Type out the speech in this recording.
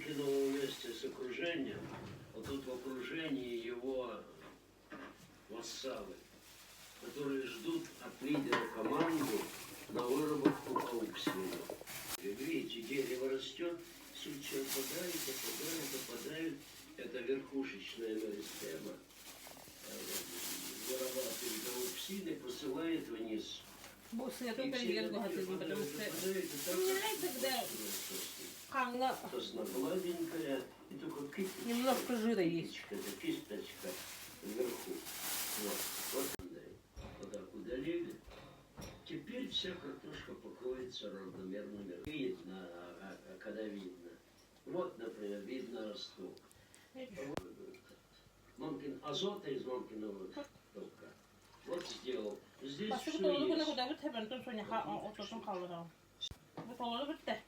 Мамкиного вместе с окружением, вот тут в окружении его вассалы, которые ждут от лидера команды на выработку ауксиона. Видите, дерево растет, сучья опадают. Это верхушечная меристема. Вырабатывает ауксин и посылает вниз. Босс, я только вверх хотела, потому что мне нравится, когда канга Сосна гладенькая, и только кисточка. немножко жира есть. Это кисточка вверху. Вот так удалили. Теперь вся картошка покроется равномерными. Видно, когда видно. Вот, например, видно росток. Мамкин азота из мамкиного ростка. Вот сделал. Здесь Başka bir все dolabı есть. ne kadar bir tependen sonra ha otursun kalır ha. Bu dolabı bitti.